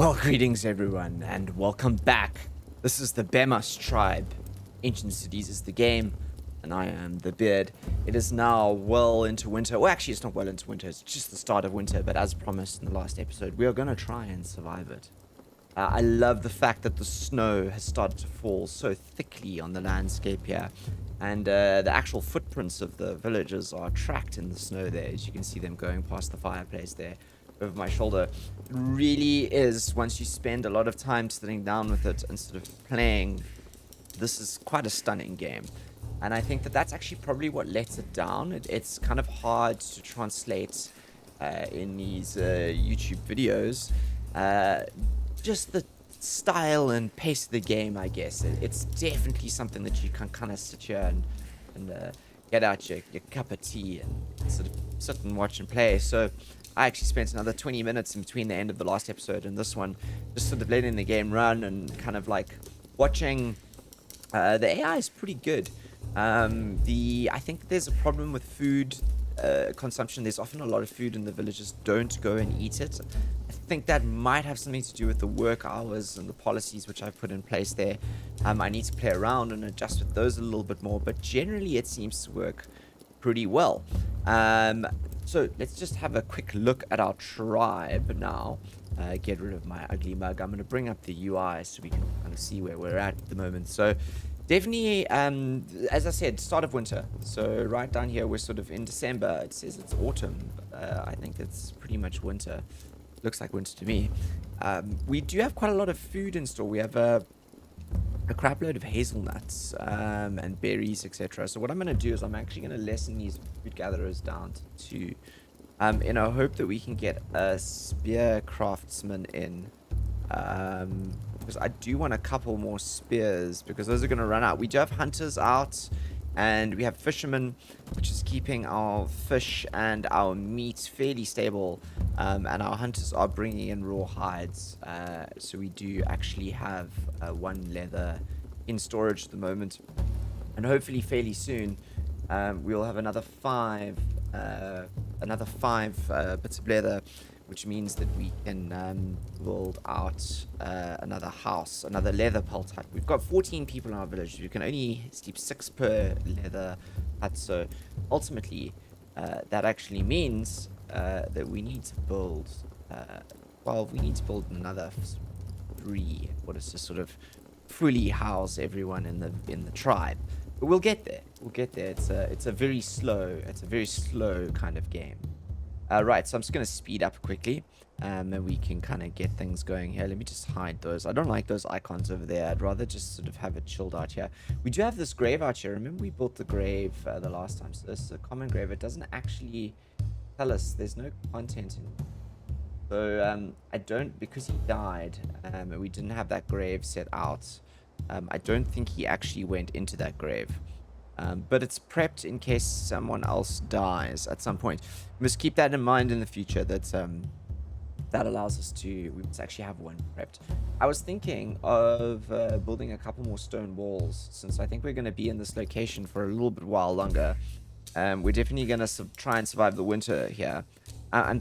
Well, greetings everyone, and welcome back. This is the Bermmas tribe. Ancient Cities is the game, and I am the beard. It is now well into winter. Well, actually, it's not well into winter. It's just the start of winter, but as promised in the last episode, we are going to try and survive it. I love the fact that the snow has started to fall so thickly on the landscape here, and the actual footprints of the villagers are tracked in the snow there, as you can see them going past the fireplace there over my shoulder. It really is, once you spend a lot of time sitting down with it and sort of playing, this is quite a stunning game. And I think that that's actually probably what lets it down. It's kind of hard to translate in these YouTube videos. Just the style and pace of the game, I guess. It's definitely something that you can kind of sit here and get out your cup of tea and sort of sit and watch and play. So I actually spent another 20 minutes in between the end of the last episode and this one, just sort of letting the game run and kind of like watching. The AI is pretty good. I think there's a problem with food consumption. There's often a lot of food and the villagers don't go and eat it. I think that might have something to do with the work hours and the policies which I've put in place there. I need to play around and adjust with those a little bit more, but generally it seems to work pretty well. So let's just have a quick look at our tribe now. Get rid of my ugly mug. I'm going to bring up the UI so we can kind of see where we're at the moment. So definitely, as I said, start of winter. So right down here, we're sort of in December. It says it's autumn. I think it's pretty much winter. Looks like winter to me. We do have quite a lot of food in store. We have a crap load of hazelnuts and berries, etc. So what I'm going to do is I'm actually going to lessen these food gatherers down to 2. In a hope that we can get a spear craftsman in. Because I do want a couple more spears because those are going to run out. We do have hunters out and we have fishermen, which is keeping our fish and our meat fairly stable. And our hunters are bringing in raw hides. So we do actually have 1 leather in storage at the moment. And hopefully fairly soon we'll have another 5 bits of leather, which means that we can build out another house, another leather pelt hut. We've got 14 people in our village. We can only sleep 6 per leather hut. So ultimately, that actually means that we need to build, we need to build another 3, what is to sort of fully house everyone in the tribe. But we'll get there. We'll get there. It's a very slow kind of game. Right, so I'm just going to speed up quickly, and we can kind of get things going here. Let me just hide those. I don't like those icons over there. I'd rather just sort of have it chilled out here. We do have this grave out here. Remember we built the grave the last time. So this is a common grave. It doesn't actually tell us. There's no content in it. So I don't, because he died, and we didn't have that grave set out. I don't think he actually went into that grave. But it's prepped in case someone else dies at some point. We must keep that in mind in the future, that that allows us to, we must actually have one prepped. I was thinking of building a couple more stone walls, since I think we're going to be in this location for a little bit while longer. We're definitely going to try and survive the winter here. I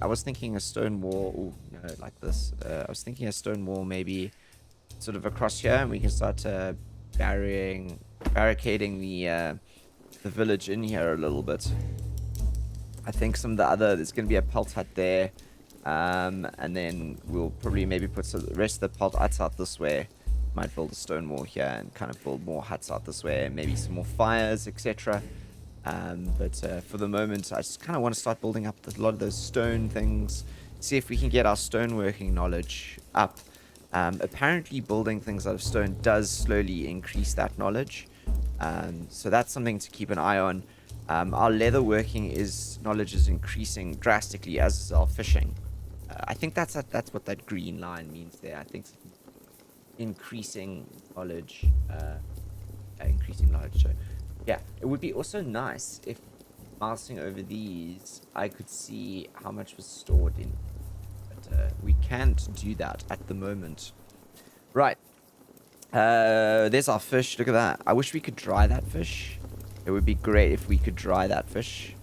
was thinking a stone wall, like this. I was thinking a stone wall maybe sort of across here, and we can start barricading the village in here a little bit. I think there's going to be a pelt hut there, and then we'll probably maybe put the rest of the pelt huts out this way. Might build a stone wall here and kind of build more huts out this way, and maybe some more fires, etc. But for the moment, I just kind of want to start building up a lot of those stone things, see if we can get our stoneworking knowledge up. Apparently building things out of stone does slowly increase that knowledge. So that's something to keep an eye on. Our leatherworking knowledge is increasing drastically, as is our fishing. I think that's what that green line means there. I think increasing knowledge. So yeah, it would be also nice if, mousing over these, I could see how much was stored in. We can't do that at the moment. Right. There's our fish. Look at that. I wish we could dry that fish. It would be great if we could dry that fish.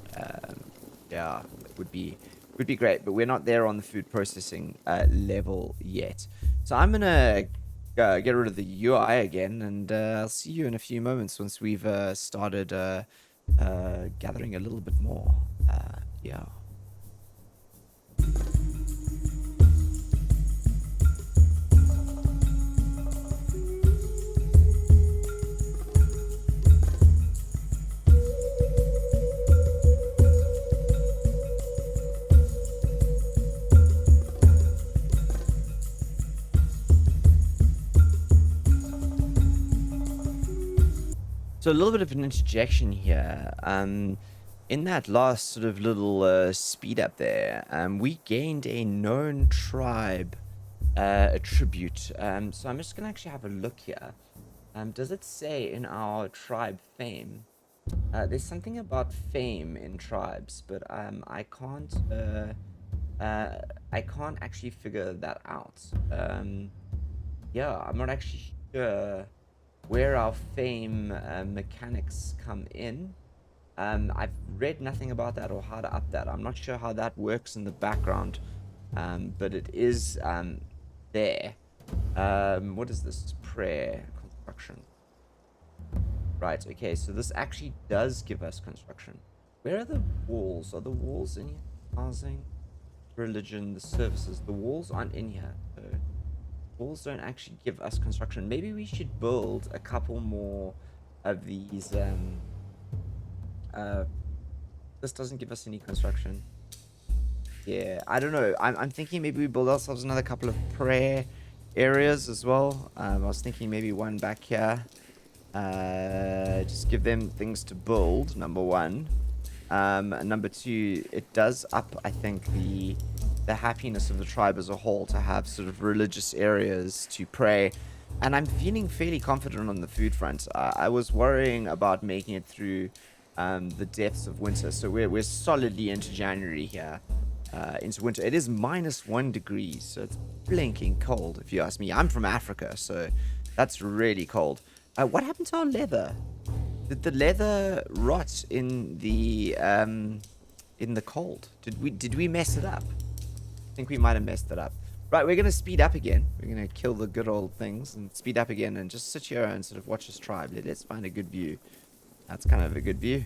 Yeah, it would be would be great, but we're not there on the food processing level yet. So I'm gonna get rid of the UI again, and I'll see you in a few moments once we've started gathering a little bit more. Yeah. So a little bit of an interjection here. In that last sort of little speed up there, we gained a known tribe attribute. So I'm just gonna actually have a look here. Does it say in our tribe fame? There's something about fame in tribes, but I can't actually figure that out. Yeah, I'm not actually sure where our fame mechanics come in. I've read nothing about that or how to up that. I'm not sure how that works in the background, but it is there. What is this? Prayer construction. Right, okay, so this actually does give us construction. Where are the walls? Are the walls in here? Housing, religion, the services. The walls aren't in here, so walls don't actually give us construction. Maybe we should build a couple more of these. This doesn't give us any construction. Yeah, I don't know. I'm thinking maybe we build ourselves another couple of prayer areas as well. I was thinking maybe one back here. Just give them things to build, number one. And number two, it does up, I think, the happiness of the tribe as a whole to have sort of religious areas to pray. And I'm feeling fairly confident on the food front. I was worrying about making it through the depths of winter. So we're solidly into January here. Into winter. It is -1 degree, so it's blinking cold, if you ask me. I'm from Africa, so that's really cold. What happened to our leather? Did the leather rot in the cold? Did we mess it up? I think we might have messed it up. Right, we're gonna speed up again. We're gonna kill the good old things and speed up again and just sit here and sort of watch this tribe. Let's find a good view. That's kind of a good view.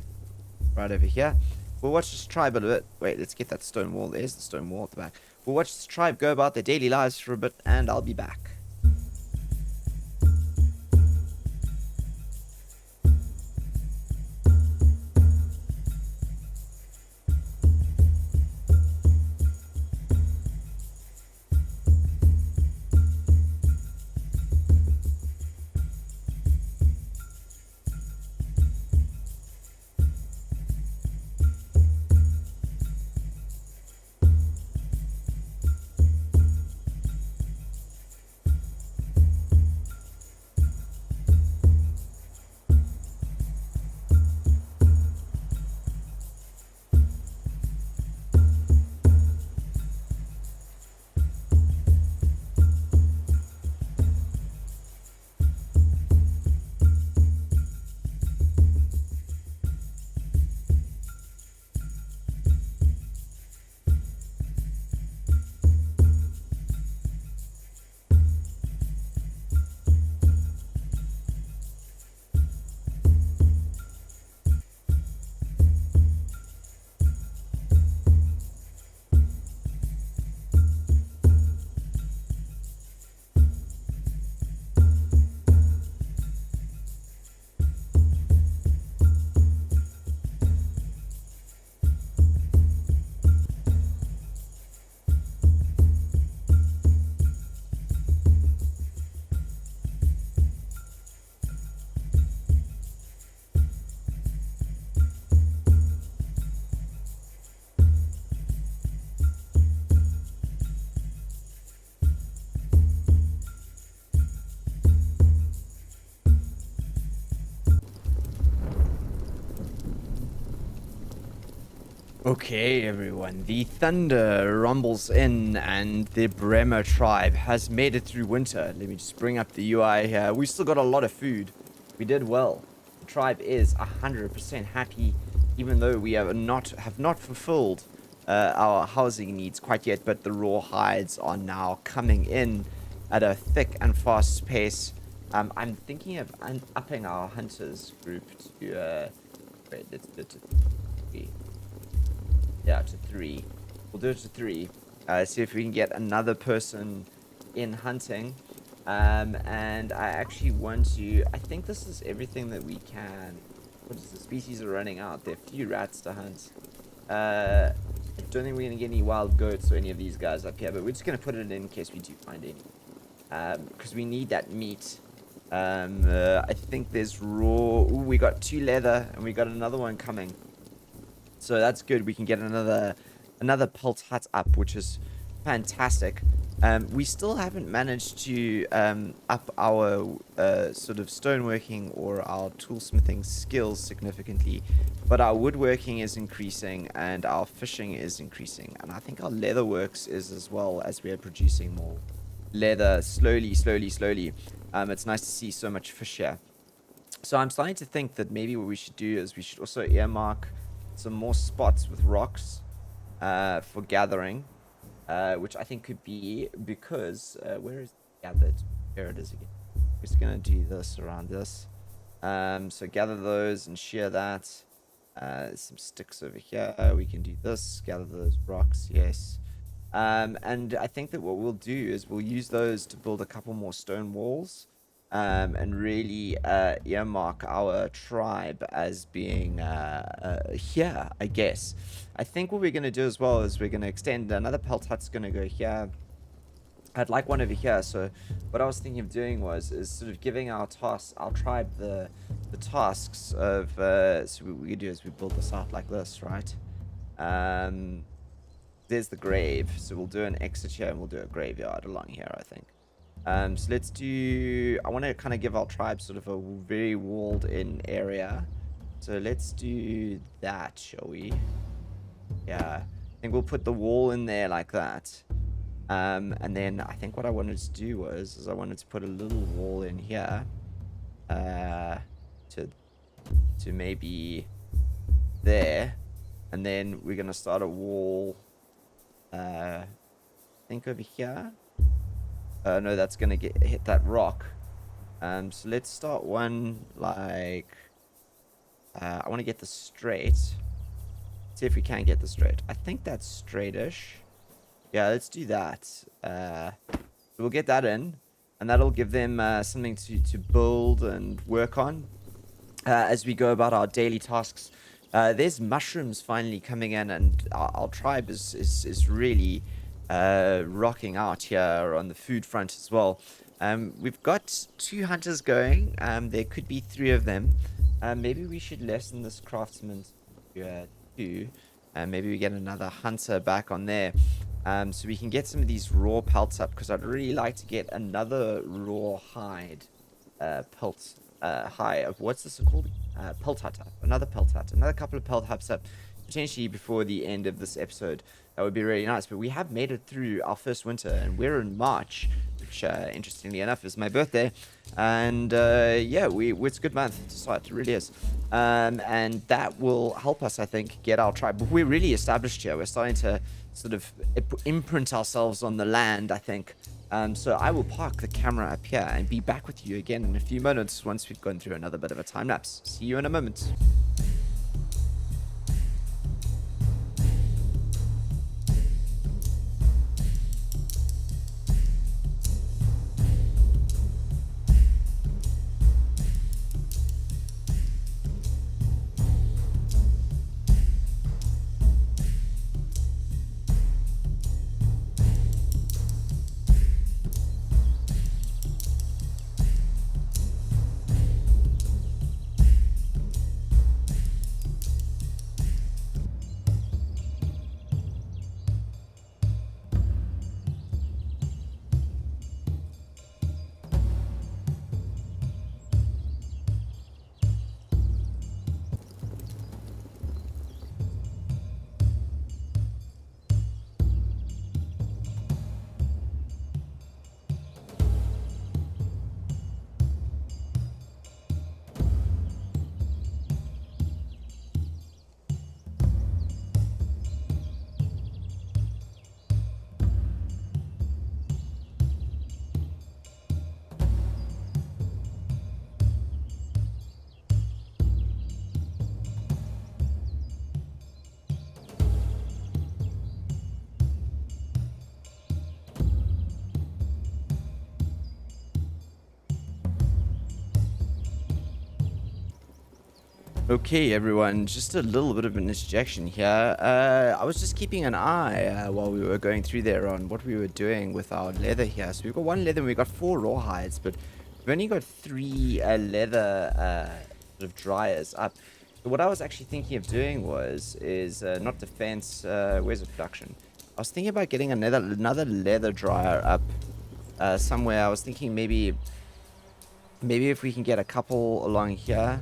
Right over here. We'll watch this tribe a little bit. Wait, let's get that stone wall. There's the stone wall at the back. We'll watch this tribe go about their daily lives for a bit, and I'll be back. Okay, everyone. The thunder rumbles in, and the Bermmas tribe has made it through winter. Let me just bring up the UI here. We still got a lot of food. We did well. The tribe is 100% happy, even though we have not fulfilled our housing needs quite yet, but the raw hides are now coming in at a thick and fast pace. I'm thinking of upping our hunters group to wait, let's do it to 3. Yeah, to 3. We'll do it to 3. See if we can get another person in hunting. And I actually want to. I think this is everything that we can. What is the species are running out? There are few rats to hunt. I don't think we're gonna get any wild goats or any of these guys up here, but we're just gonna put it in case we do find any. Because we need that meat. I think there's raw. Ooh, we got 2 leather, and we got another one coming. So that's good. We can get another pelt hut up, which is fantastic. We still haven't managed to up our sort of stoneworking or our toolsmithing skills significantly, but our woodworking is increasing and our fishing is increasing, and I think our leatherworks is as well, as we are producing more leather slowly. It's nice to see so much fish here. So I'm starting to think that maybe what we should do is we should also earmark some more spots with rocks for gathering. Which I think could be because where is gathered? There it is again. We're just gonna do this around this. So gather those and share that. Some sticks over here. We can do this. Gather those rocks. Yes. And I think that what we'll do is we'll use those to build a couple more stone walls. And really earmark our tribe as being here, I guess. I think what we're going to do as well is we're going to extend another pelt hut's going to go here. I'd like one over here. So what I was thinking of doing is sort of giving our tribe the tasks of so what we could do is we build this out like this, right? There's the grave, so we'll do an exit here and we'll do a graveyard along here, I think. So let's do, I want to kind of give our tribe sort of a very walled in area. So let's do that, shall we? Yeah, I think we'll put the wall in there like that. And then I think what I wanted to do was I wanted to put a little wall in here. To maybe there. And then we're going to start a wall, I think over here. No, that's gonna hit that rock. So let's start one like I want to get this straight. See if we can get this straight. I think that's straightish. Yeah, let's do that. We'll get that in, and that'll give them something to build and work on as we go about our daily tasks. There's mushrooms finally coming in, and our tribe is really rocking out here on the food front as well. We've got 2 hunters going. There could be 3 of them. Maybe we should lessen this craftsman to 2. Maybe we get another hunter back on there. So we can get some of these raw pelts up, because I'd really like to get another raw hide pelt hide. What's this called? Pelt hut up. Another pelt hut. Another couple of pelt huts up, potentially before the end of this episode. That would be really nice. But we have made it through our first winter, and we're in March, which interestingly enough is my birthday. And yeah, it's a good month to start. It really is. And that will help us, I think, get our tribe. But we're really established here. We're starting to sort of imprint ourselves on the land, I think. So I will park the camera up here and be back with you again in a few moments once we've gone through another bit of a time lapse. See you in a moment. Okay, everyone, just a little bit of an interjection here. I was just keeping an eye while we were going through there on what we were doing with our leather here. So we've got 1 leather and we've got 4 rawhides, but we've only got 3 leather sort of dryers up. So what I was actually thinking of doing is not defense, where's the production? I was thinking about getting another leather dryer up somewhere. I was thinking maybe if we can get a couple along here.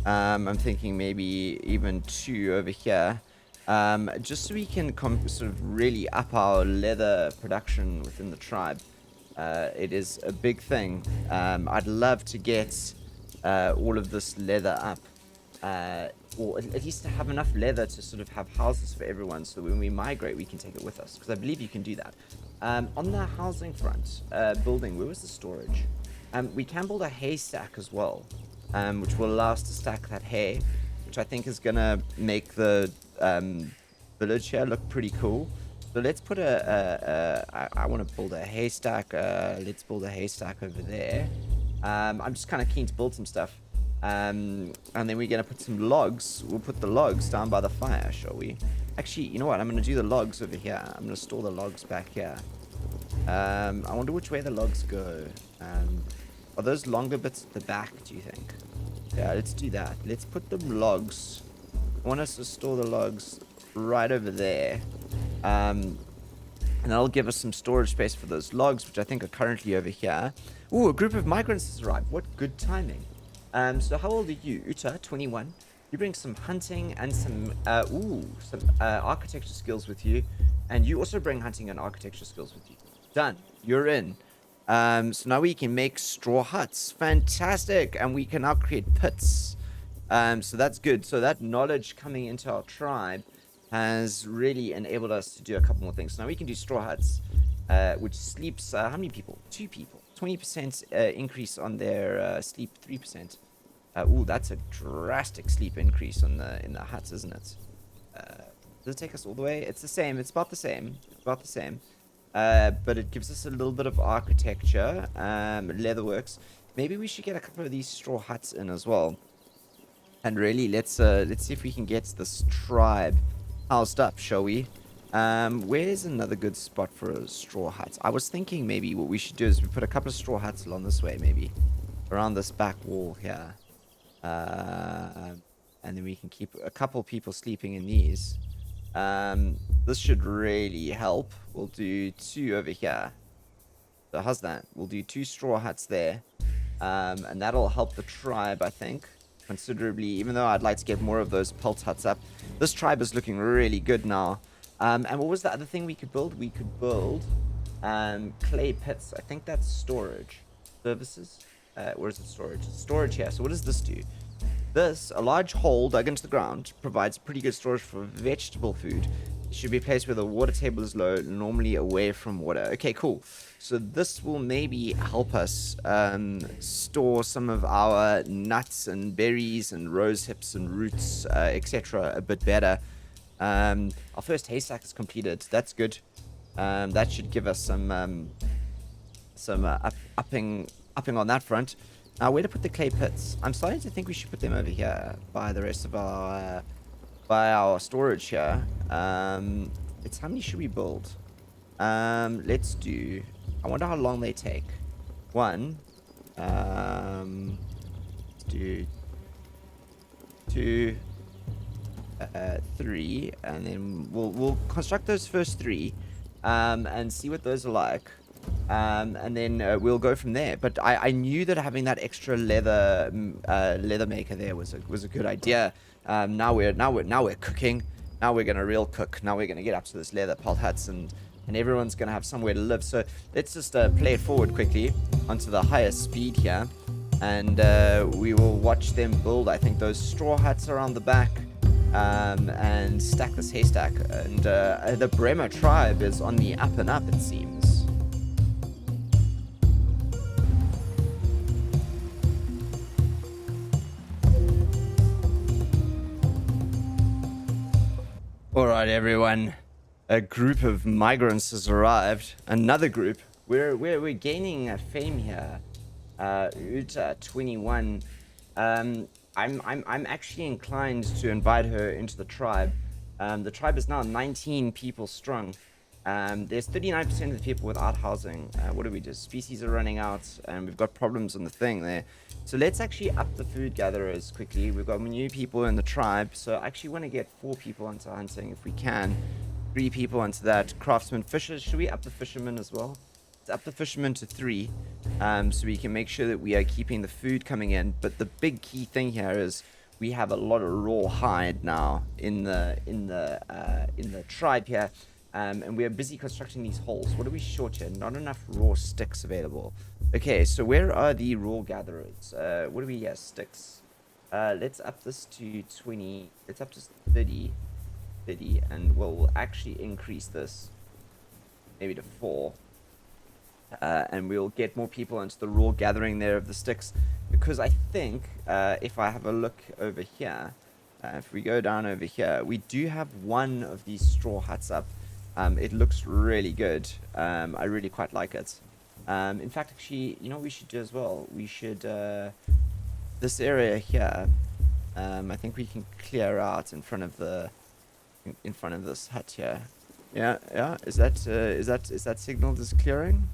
I'm thinking maybe even 2 over here, just so we can sort of really up our leather production within the tribe. It is a big thing. I'd love to get all of this leather up, or at least to have enough leather to sort of have houses for everyone, so when we migrate we can take it with us, because I believe you can do that. On the housing front, building, where was the storage? We can build a haystack as well. Which will allow us to stack that hay, which I think is going to make the village here look pretty cool. So let's put I want to build a haystack. Let's build a haystack over there. I'm just kind of keen to build some stuff. And then we're going to put some logs. We'll put the logs down by the fire, shall we? Actually, you know what? I'm going to do the logs over here. I'm going to store the logs back here. I wonder which way the logs go. Are those longer bits at the back, do you think? Yeah, let's do that. Let's put the logs. I want us to store the logs right over there. And that'll give us some storage space for those logs, which I think are currently over here. Ooh, a group of migrants has arrived. What good timing. So how old are you? Uta, 21. You bring some hunting and some architecture skills with you. And you also bring hunting and architecture skills with you. Done. You're in. So now we can make straw huts. Fantastic. And we can now create pits. So that's good. So that knowledge coming into our tribe has really enabled us to do a couple more things. So now we can do straw huts, which sleeps, how many people? 2 people. 20% increase on their sleep, 3%. Ooh, that's a drastic sleep increase in the huts, isn't it? Does it take us all the way? It's the same. It's about the same. It's about the same. But it gives us a little bit of architecture, leatherworks. Maybe we should get a couple of these straw huts in as well. And really, let's see if we can get this tribe housed up, shall we? Where's another good spot for a straw hut? I was thinking maybe what we should do is we put a couple of straw huts along this way, maybe. Around this back wall here. And then we can keep a couple people sleeping in these. This should really help. We'll do 2 over here. So how's that? We'll do 2 straw huts there. And that'll help the tribe, I think, considerably, even though I'd like to get more of those pelt huts up. This tribe is looking really good now. And what was the other thing we could build? We could build clay pits. I think that's storage. Services? Where is it storage? Storage here. So what does this do? This, a large hole dug into the ground, provides pretty good storage for vegetable food. It should be placed where the water table is low, normally away from water. Okay, cool. So this will maybe help us store some of our nuts and berries and rose hips and roots, etc. a bit better. Our first haystack is completed. That's good. That should give us some upping on that front. Now, where to put the clay pits? I'm starting to think we should put them over here by the rest of our storage here. It's how many should we build? Let's do. I wonder how long they take. 1. Let's do 2, 3, and then we'll construct those first 3, and see what those are like. And then we'll go from there. But I knew that having that extra leather maker there was a good idea. Now we're cooking. Now we're gonna real cook. Now we're gonna get up to this leather pelt huts, and everyone's gonna have somewhere to live. So let's just play it forward quickly onto the highest speed here, and we will watch them build. I think those straw huts around the back. And stack this haystack. And the Bermmas tribe is on the up and up, it seems. Alright, everyone. A group of migrants has arrived. Another group. We're gaining fame here. Uta 21. I'm actually inclined to invite her into the tribe. The tribe is now 19 people strong. There's 39% of the people without housing. What do we do? Species are running out, and we've got problems on the thing there. So let's actually up the food gatherers quickly. We've got new people in the tribe, so I actually want to get 4 people onto hunting if we can. 3 people onto that. Craftsman, fishers. Should we up the fishermen as well? Let's up the fishermen to 3, so we can make sure that we are keeping the food coming in. But the big key thing here is we have a lot of raw hide now in the tribe here. And we are busy constructing these holes. What are we short here? Not enough raw sticks available. Okay, so where are the raw gatherers? What do we have? Sticks. Let's up this to 20. Let's up to 30. 30, and we'll actually increase this maybe to 4. And we'll get more people into the raw gathering there of the sticks. Because I think, if I have a look over here, if we go down over here, we do have one of these straw huts up. It looks really good. I really quite like it. In fact, actually, you know what we should do as well? We should, this area here, I think we can clear out in front of this hut here. Yeah. Is that signaled as clearing?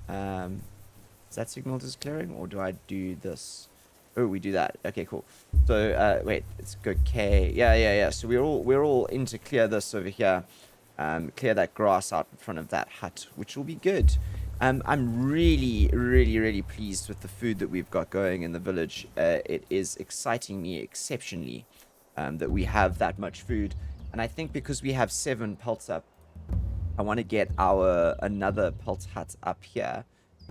Is that signaled as clearing, or do I do this? Oh, we do that. Okay, cool. So, wait, let's go K. Yeah. So we're all in to clear this over here. Clear that grass out in front of that hut, which will be good. I'm really pleased with the food that we've got going in the village. It is exciting me exceptionally that we have that much food. And I think because we have 7 pelts up, I want to get another pelt hut up here.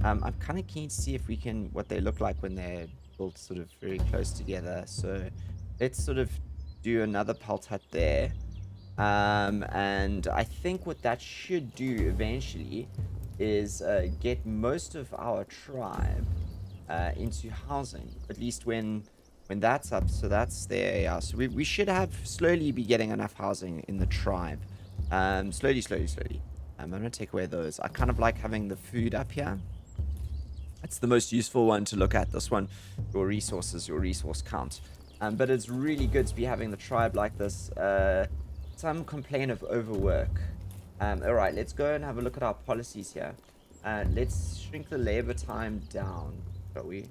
I'm kind of keen to see if we can, what they look like when they're built sort of very close together. So let's sort of do another pelt hut there. And I think what that should do eventually is get most of our tribe into housing, at least when that's up. So that's there. Yeah, so we should have slowly be getting enough housing in the tribe. Slowly. I'm gonna take away those. I kind of like having the food up here. It's the most useful one to look at, this one. Your resources, your resource count. But it's really good to be having the tribe like this. Some complain of overwork. Alright, let's go and have a look at our policies here. Let's shrink the labor time down, shall we?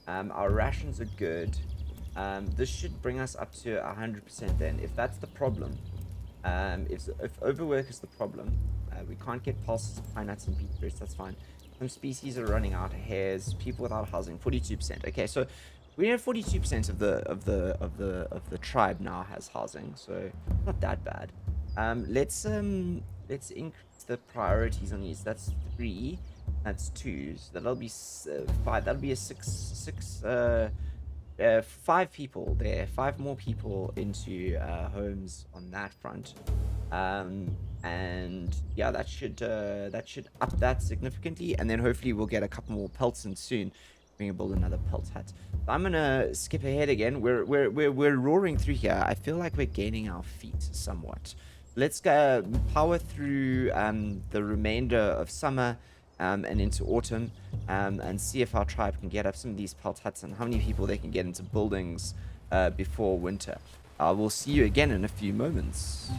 Our rations are good. This should bring us up to 100% then, if that's the problem. If overwork is the problem, we can't get pulses, pine nuts, and beetroots, that's fine. Some species are running out. Hares, people without housing, 42%. Okay, so we have 42% of the tribe now has housing, so not that bad. Let's increase the priorities on these. That's 3. That's 2. So that'll be 5. That'll be a 5 people there. 5 more people into homes on that front. And yeah, that should up that significantly, and then hopefully we'll get a couple more pelts in soon. We can build another pelt hut. I'm gonna skip ahead again. We're roaring through here. I feel like we're gaining our feet somewhat. Let's go power through the remainder of summer and into autumn, and see if our tribe can get up some of these pelt huts and how many people they can get into buildings before winter. We'll see you again in a few moments.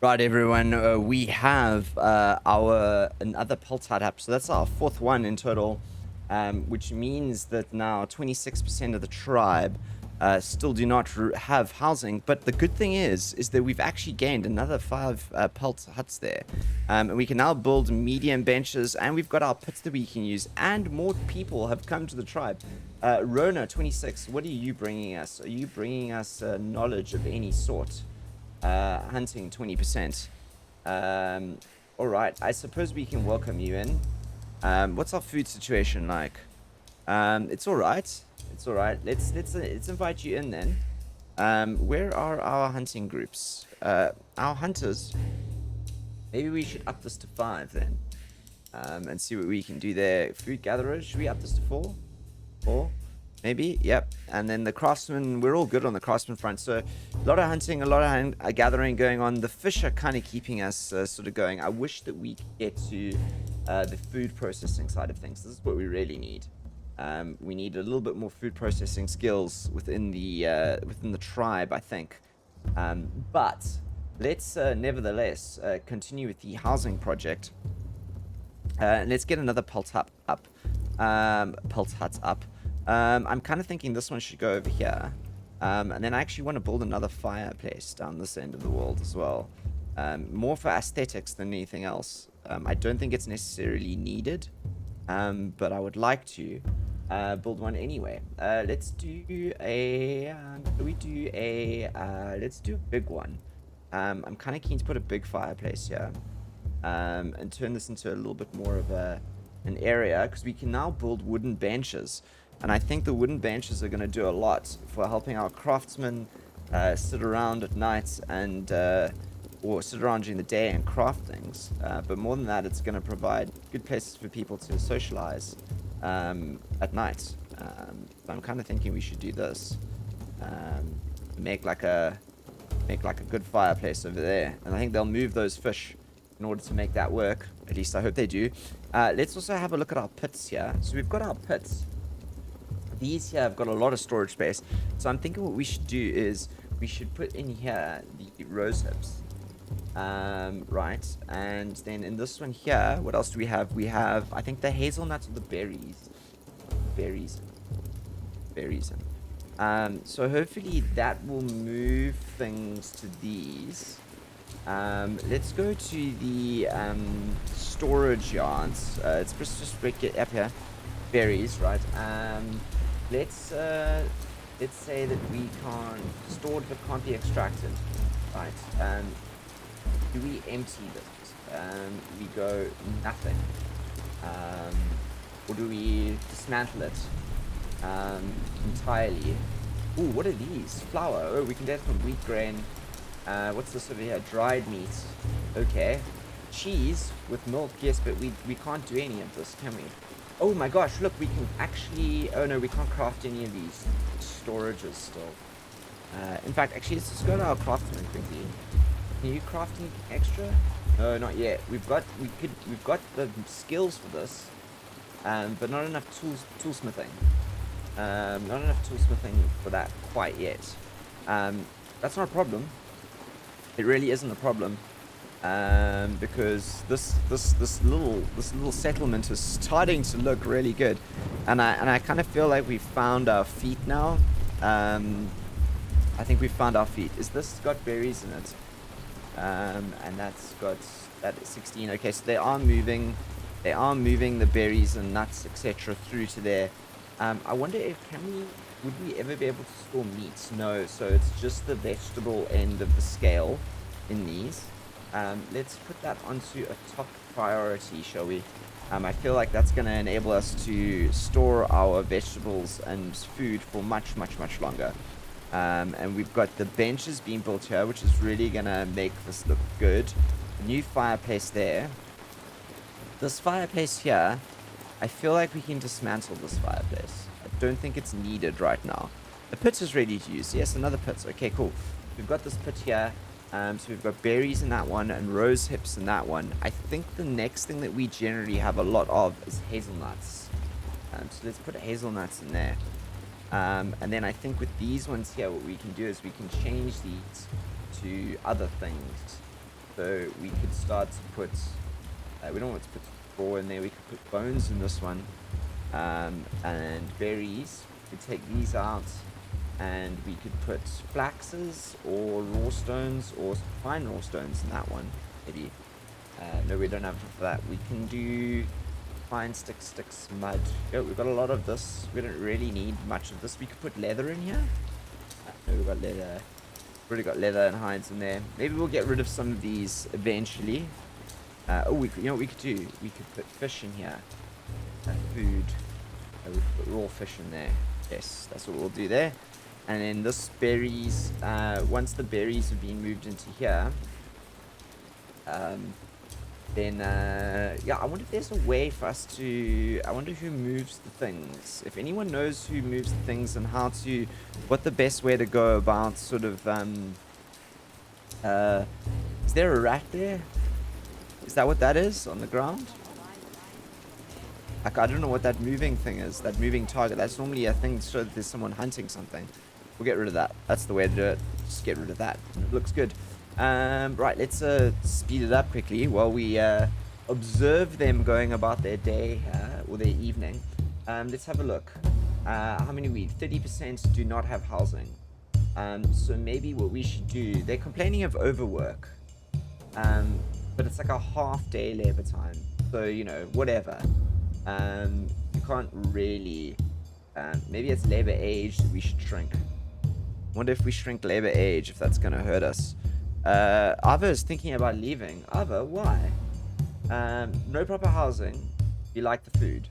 Right, everyone, we have another pelt hut up, so that's our 4th one in total, which means that now 26% of the tribe still do not have housing. But the good thing is that we've actually gained another 5 pelt huts there, and we can now build medium benches, and we've got our pits that we can use, and more people have come to the tribe. Rona 26, what are you bringing us? Are you bringing us knowledge of any sort? Hunting 20%. All right, I suppose we can welcome you in. What's our food situation like? It's all right. It's all right. Let's invite you in then. Where are our hunting groups? Our hunters. Maybe we should up this to 5 then. And see what we can do there. Food gatherers. Should we up this to 4? 4? Maybe. Yep. And then the craftsmen. We're all good on the craftsman front. So a lot of hunting, a lot of gathering going on. The fish are kind of keeping us sort of going. I wish that we could get to the food processing side of things. This is what we really need. We need a little bit more food processing skills within the tribe, I think. But let's nevertheless continue with the housing project. And let's get another pulse hut up. I'm kind of thinking this one should go over here. And then I actually want to build another fireplace down this end of the world as well. More for aesthetics than anything else. I don't think it's necessarily needed. But I would like to build one anyway. Let's do a let's do a big one. I'm kind of keen to put a big fireplace here, and turn this into a little bit more of an area, because we can now build wooden benches, and I think the wooden benches are going to do a lot for helping our craftsmen sit around at night and or sit around during the day and craft things. But more than that, it's going to provide good places for people to socialize at night. So I'm kind of thinking we should do this. Make like a good fireplace over there. And I think they'll move those fish in order to make that work. At least I hope they do. Let's also have a look at our pits here. So we've got our pits. These here have got a lot of storage space. So I'm thinking what we should do is we should put in here the rose hips. Right, and then in this one here, what else do we have? We have, I think, the hazelnuts or the berries. Berries. So hopefully that will move things to these. Let's go to the storage yards. Let's just break it up here. Berries, right? Let's say that we can't stored but can't be extracted, right? Do we empty this? We go nothing, or do we dismantle it entirely? Ooh, what are these? Flour. Oh, we can get from wheat grain. What's this over here? Dried meat. Okay. Cheese with milk. Yes, but we can't do any of this, can we? Oh my gosh! Look, we can actually. Oh no, we can't craft any of these storages still. In fact, actually, let's just go to our craftsman quickly. Can you craft anything extra? No, not yet. We've got the skills for this, but not enough toolsmithing. Not enough toolsmithing for that quite yet. That's not a problem. It really isn't a problem, because this little settlement is starting to look really good, and I kind of feel like we've found our feet now. I think we've found our feet. Is this got berries in it? And that's got that 16. Okay, so they are moving the berries and nuts, etc., through to there. I wonder if would we ever be able to store meat? No, so it's just the vegetable end of the scale in these. Let's put that onto a top priority, shall we? I feel like that's going to enable us to store our vegetables and food for much longer. And we've got the benches being built here, which is really going to make this look good. A new fireplace there. This fireplace here, I feel like we can dismantle this fireplace. I don't think it's needed right now. The pit is ready to use. Yes, another pit. Okay, cool. We've got this pit here. So we've got berries in that one and rose hips in that one. I think the next thing that we generally have a lot of is hazelnuts. So let's put hazelnuts in there. And then I think with these ones here, what we can do is we can change these to other things. So we could start to put, we don't want to put straw in there, we could put bones in this one. And berries, we could take these out, and we could put flaxes or raw stones or fine raw stones in that one, maybe. No, we don't have enough of that. We can do fine sticks, mud. Yeah, we've got a lot of this. We don't really need much of this. We could put leather in here. No, we've got leather. Already got leather and hides in there. Maybe we'll get rid of some of these eventually. You know what we could do? We could put fish in here. Food. We could put raw fish in there. Yes, that's what we'll do there. And then this berries, once the berries have been moved into here, um, then, yeah, I wonder if there's a way for us to, I wonder who moves the things. If anyone knows who moves the things and how to, what the best way to go about sort of, is there a rat there? Is that what that is on the ground? Like, I don't know what that moving thing is, that moving target. That's normally a thing to show that there's someone hunting something. We'll get rid of that. That's the way to do it. Just get rid of that. It looks good. Right, let's speed it up quickly while we observe them going about their day or their evening. Let's have a look. How many we? 30% do not have housing. So maybe what we should do, they're complaining of overwork. But it's like a half day labor time. So, you know, whatever. You can't really, maybe it's labor age that we should shrink. Wonder if we shrink labor age, if that's gonna hurt us. Ava is thinking about leaving. Ava, why? No proper housing. You like the food.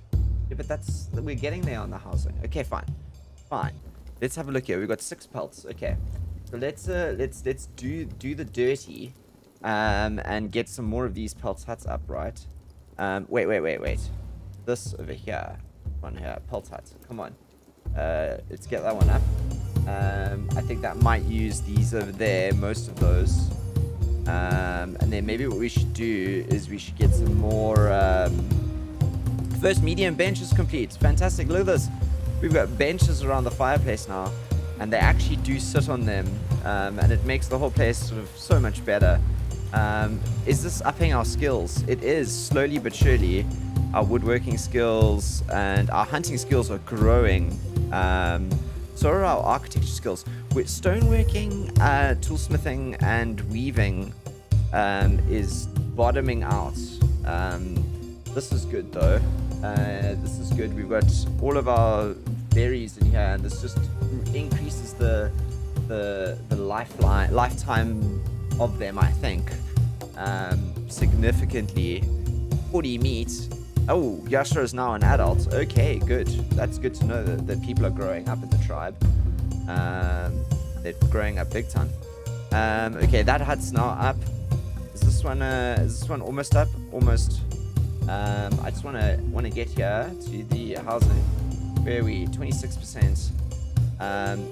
Yeah, but we're getting there on the housing. Okay, fine. Fine. Let's have a look here. We've got 6 pelts. Okay. So let's do the dirty, and get some more of these pelt huts up, right? Wait. This over here. One here. Pelt hut. Come on. Let's get that one up. I think that might use these over there, most of those. And then maybe what we should do is we should get some more, first medium bench is complete. Fantastic. Look at this. We've got benches around the fireplace now, and they actually do sit on them, and it makes the whole place sort of so much better. Is this upping our skills? It is, slowly but surely. Our woodworking skills and our hunting skills are growing. So are our architecture skills. With stoneworking, toolsmithing, and weaving is bottoming out. This is good though. This is good. We've got all of our berries in here, and this just increases the lifetime of them, I think, significantly. 40 meat. Oh, Yasha is now an adult. Okay, good. That's good to know that people are growing up in the tribe. They're growing up big time. Okay, that hut's now up. Is this one almost up? Almost. I just wanna get here to the housing. Where are we? 26%.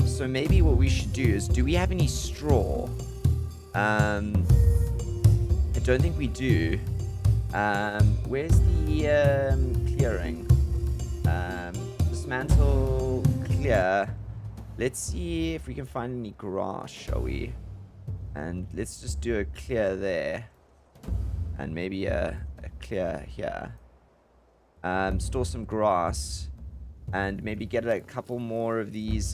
So maybe what we should do is, do we have any straw? I don't think we do. Where's the clearing? Dismantle, clear. Let's see if we can find any grass, shall we? And let's just do a clear there, and maybe a clear here. Store some grass, and maybe get a couple more of these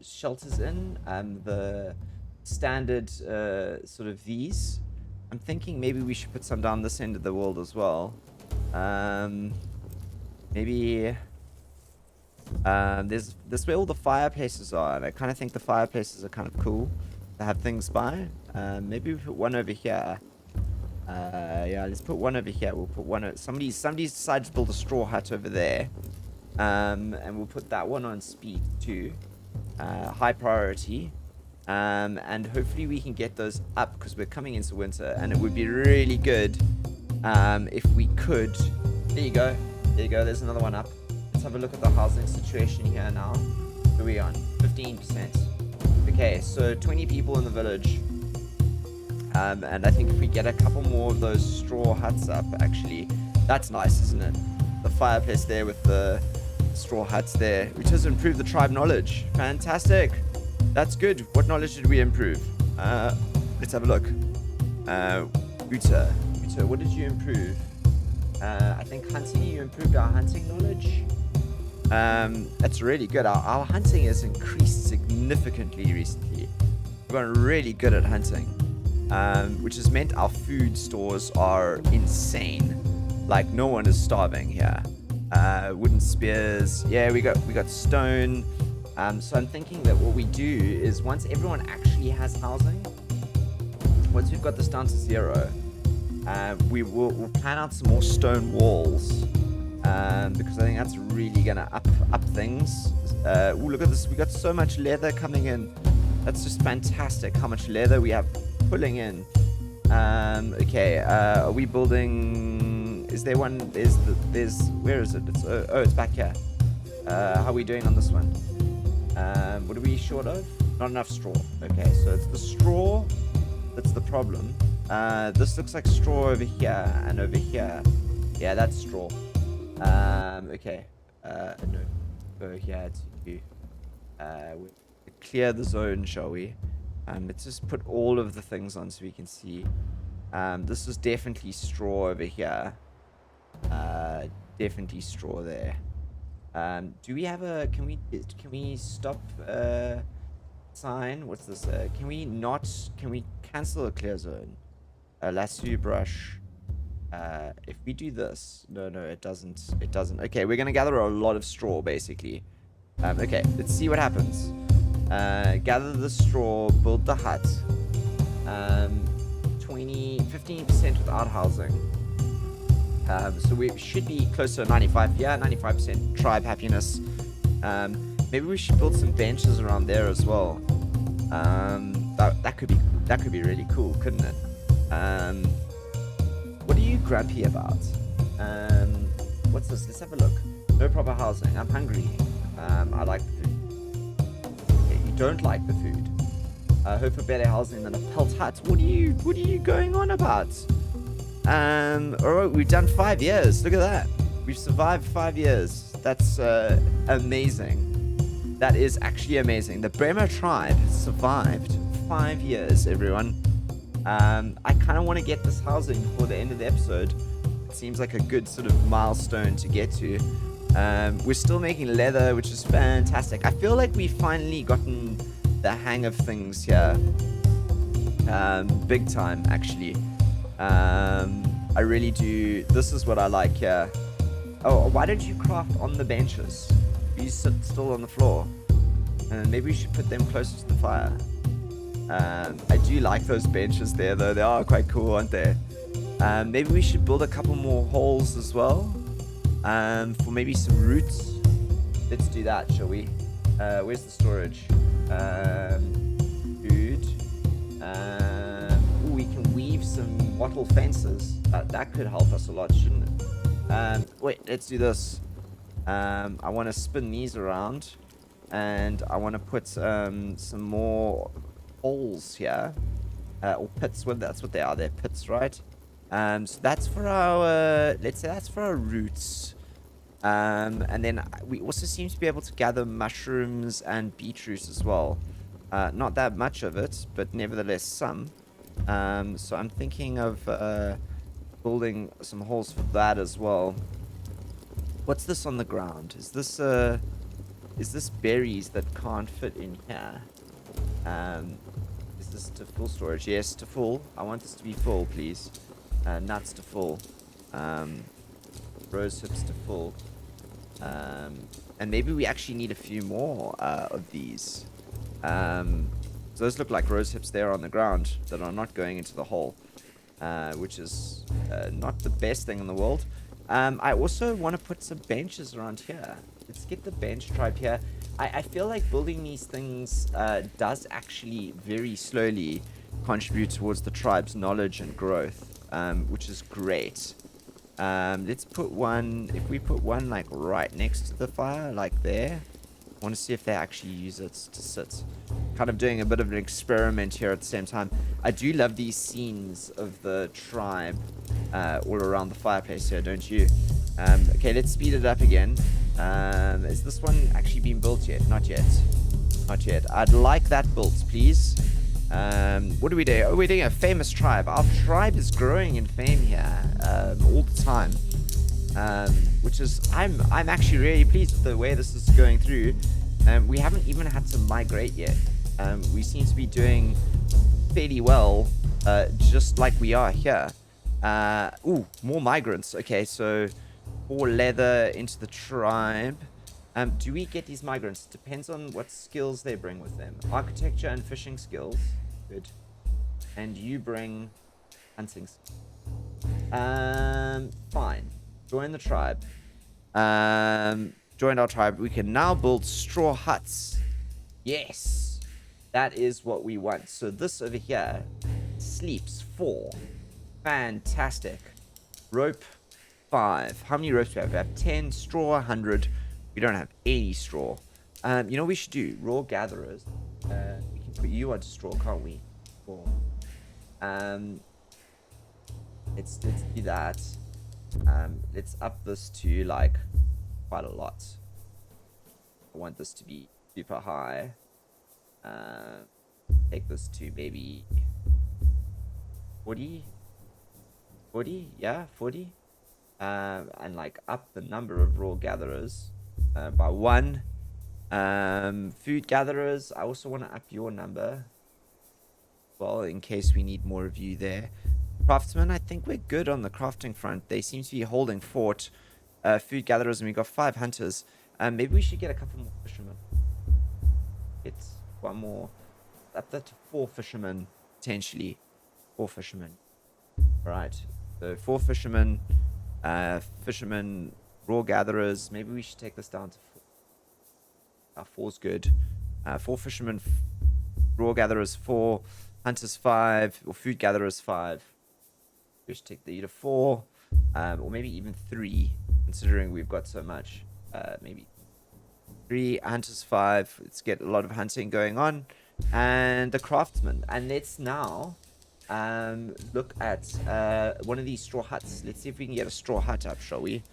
shelters in. The standard sort of these. I'm thinking maybe we should put some down this end of the world as well. Maybe there's this where all the fireplaces are, and I kind of think the fireplaces are kind of cool to have things by. Maybe we put one over here. Yeah, let's put one over here. We'll put one. Somebody decided to build a straw hut over there, and we'll put that one on speed too. High priority. And hopefully we can get those up, because we're coming into winter, and it would be really good if we could. There you go. There's another one up. Let's have a look at the housing situation here now. What are we on? 15%. Okay, so 20 people in the village. And I think if we get a couple more of those straw huts up, actually, that's nice, isn't it? The fireplace there with the straw huts there, which has improved the tribe knowledge. Fantastic. That's good. What knowledge did we improve? Let's have a look. Uta, what did you improve? I think hunting, you improved our hunting knowledge. That's really good. Our hunting has increased significantly recently. We've gotten really good at hunting, which has meant our food stores are insane. Like, no one is starving here. Wooden spears. Yeah, we got stone. So I'm thinking that what we do is, once everyone actually has housing, once we've got this down to 0, we'll plan out some more stone walls, because I think that's really gonna up things. Ooh, look at this. We got so much leather coming in. That's just fantastic. How much leather we have pulling in. Okay. Are we building? Is there one? There's. Where is it? It's it's back here. How are we doing on this one? What are we short of? Not enough straw. Okay, so it's the straw that's the problem. This looks like straw over here and over here. Yeah, that's straw. Okay. No. Go here to clear the zone, shall we? Let's just put all of the things on so we can see. This is definitely straw over here. Definitely straw there. Do we have a? Can we stop? Sign. What's this? Can we not? Can we cancel a clear zone? Lasso brush. If we do this, no, it doesn't. It doesn't. Okay, we're gonna gather a lot of straw, basically. Okay, let's see what happens. Gather the straw, build the hut. 15% without housing. So we should be close to 95. Yeah, 95% tribe happiness. Maybe we should build some benches around there as well. That could be really cool, couldn't it? What are you grumpy about? What's this? Let's have a look. No proper housing. I'm hungry. I like the food. Okay, you don't like the food. Hope for better housing than a pelt hut. What are you going on about? Alright, we've done 5 years. Look at that. We've survived 5 years. That's amazing. That is actually amazing. The Bermmas tribe has survived 5 years, everyone. I kind of want to get this housing before the end of the episode. It seems like a good sort of milestone to get to. We're still making leather, which is fantastic. I feel like we've finally gotten the hang of things here. Big time, actually. I really do. This is what I like here. Oh, why don't you craft on the benches? You sit still on the floor. And maybe we should put them closer to the fire. I do like those benches there, though. They are quite cool, aren't they? Maybe we should build a couple more holes as well. For maybe some roots. Let's do that, shall we? Where's the storage? Food. Ooh, we can weave some wattle fences. That could help us a lot, shouldn't it? Wait, let's do this. I want to spin these around, and I want to put some more holes here, or pits. Well, that's what they are. They're pits, right? So that's for our, let's say that's for our roots. And then we also seem to be able to gather mushrooms and beetroots as well. Not that much of it, but nevertheless some. So I'm thinking of building some holes for that as well. What's this on the ground? Is this berries that can't fit in here? Is this to full storage? Yes, to full. I want this to be full, please. Nuts to full. Rose hips to full. And maybe we actually need a few more of these. So those look like rose hips there on the ground that are not going into the hole, which is not the best thing in the world. I also want to put some benches around here. Let's get the bench tribe here. I feel like building these things does actually very slowly contribute towards the tribe's knowledge and growth, which is great. Let's put one, if we put one like right next to the fire, like there. I want to see if they actually use it to sit. Kind of doing a bit of an experiment here at the same time. I do love these scenes of the tribe all around the fireplace here, don't you? Okay, let's speed it up again. Is this one actually been built yet? Not yet. Not yet. I'd like that built, please. What are we doing? Oh, we're doing a famous tribe. Our tribe is growing in fame here all the time. Which is, I'm actually really pleased with the way this is going through. We haven't even had to migrate yet. We seem to be doing fairly well, just like we are here. Ooh, more migrants. Okay, so more leather into the tribe. Do we get these migrants? Depends on what skills they bring with them. Architecture and fishing skills. Good. And you bring hunting skills. Fine. Join the tribe. Joined our tribe. We can now build straw huts. Yes, that is what we want. So this over here sleeps 4. Fantastic. Rope 5. How many ropes do we have? We have 10. Straw 100. We don't have any straw. You know what we should do? Raw gatherers. We can put you onto straw, can't we? Cool. Let's do that. Let's up this to like quite a lot. I want this to be super high. Take this to maybe 40. 40, yeah, 40. And like up the number of raw gatherers by 1. Food gatherers, I also want to up your number. Well, in case we need more of you there. Craftsmen, I think we're good on the crafting front. They seem to be holding fort. Food gatherers, and we got 5 hunters. Maybe we should get a couple more fishermen. Get one more. Up that to 4 fishermen, potentially. 4 fishermen. Right. So 4 fishermen. Fishermen, raw gatherers. Maybe we should take this down to 4. 4's good. 4 fishermen, raw gatherers 4. Hunters 5. Or food gatherers 5. We should take the to 4. Or maybe even 3. Considering we've got so much. Maybe 3. Hunters 5. Let's get a lot of hunting going on. And the craftsman. And let's now look at one of these straw huts. Let's see if we can get a straw hut up, shall we?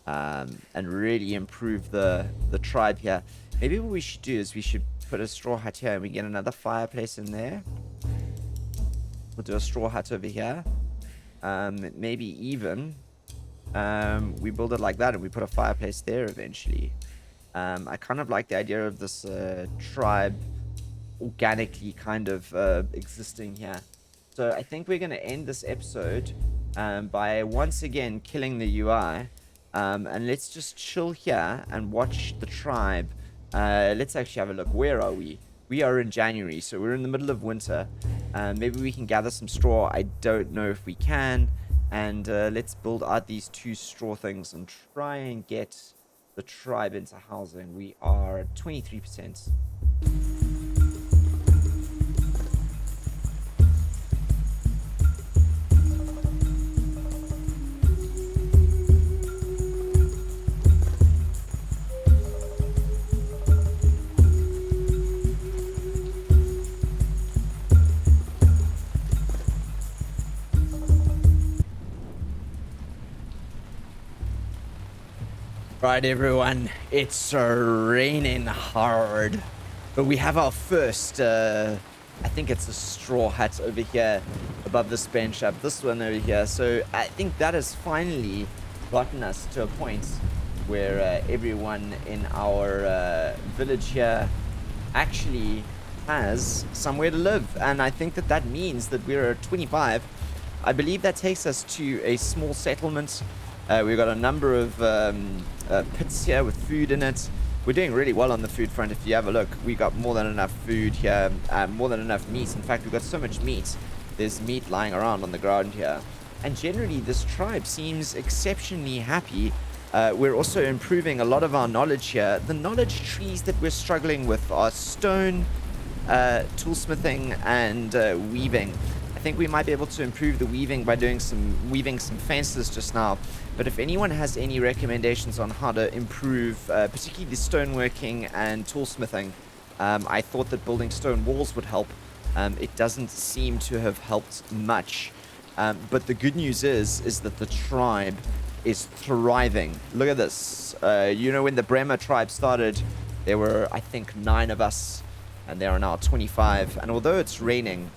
And really improve the tribe here. Maybe what we should do is we should put a straw hut here and we get another fireplace in there. We'll do a straw hut over here. Maybe even we build it like that and we put a fireplace there eventually. I kind of like the idea of this tribe organically kind of existing here. So I think we're going to end this episode by once again killing the UI. And let's just chill here and watch the tribe. Let's actually have a look. Where are we? We are in January, so we're in the middle of winter. Maybe we can gather some straw. I don't know if we can. And let's build out these 2 straw things and try and get the tribe into housing. We are at 23%. Right, everyone, it's raining hard, but we have our first, I think it's a straw hut over here above this bench up, this one over here. So I think that has finally gotten us to a point where everyone in our village here actually has somewhere to live. And I think that that means that we're at 25. I believe that takes us to a small settlement. We've got a number of pits here with food in it. We're doing really well on the food front. If you have a look, we got more than enough food here, more than enough meat. In fact, we've got so much meat. There's meat lying around on the ground here. And generally, this tribe seems exceptionally happy. We're also improving a lot of our knowledge here. The knowledge trees that we're struggling with are stone, toolsmithing, and weaving. I think we might be able to improve the weaving by doing weaving some fences just now. But if anyone has any recommendations on how to improve, particularly the stoneworking and toolsmithing, I thought that building stone walls would help. It doesn't seem to have helped much. But the good news is that the tribe is thriving. Look at this. You know, when the Bermmas tribe started, there were, I think, 9 of us, and there are now 25. And although it's raining,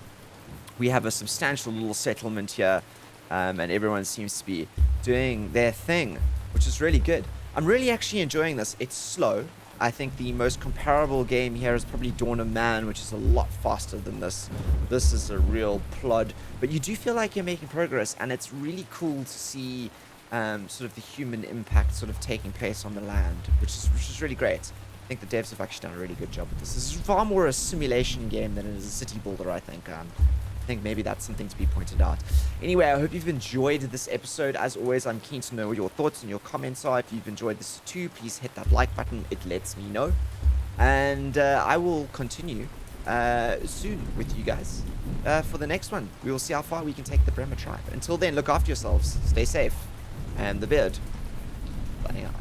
we have a substantial little settlement here, and everyone seems to be doing their thing, which is really good. I'm really actually enjoying this. It's slow. I think the most comparable game here is probably Dawn of Man, which is a lot faster than this. This is a real plod, but you do feel like you're making progress, and it's really cool to see sort of the human impact sort of taking place on the land, which is really great. I think the devs have actually done a really good job with this. This is far more a simulation game than it is a city builder, I think. think maybe that's something to be pointed out. Anyway, I hope you've enjoyed this episode. As always, I'm keen to know what your thoughts and your comments are. If you've enjoyed this too, please hit that like button. It lets me know. And I will continue soon with you guys for the next one. We will see how far we can take the Bermmas tribe. Until then, look after yourselves. Stay safe. And the beard. Signing out.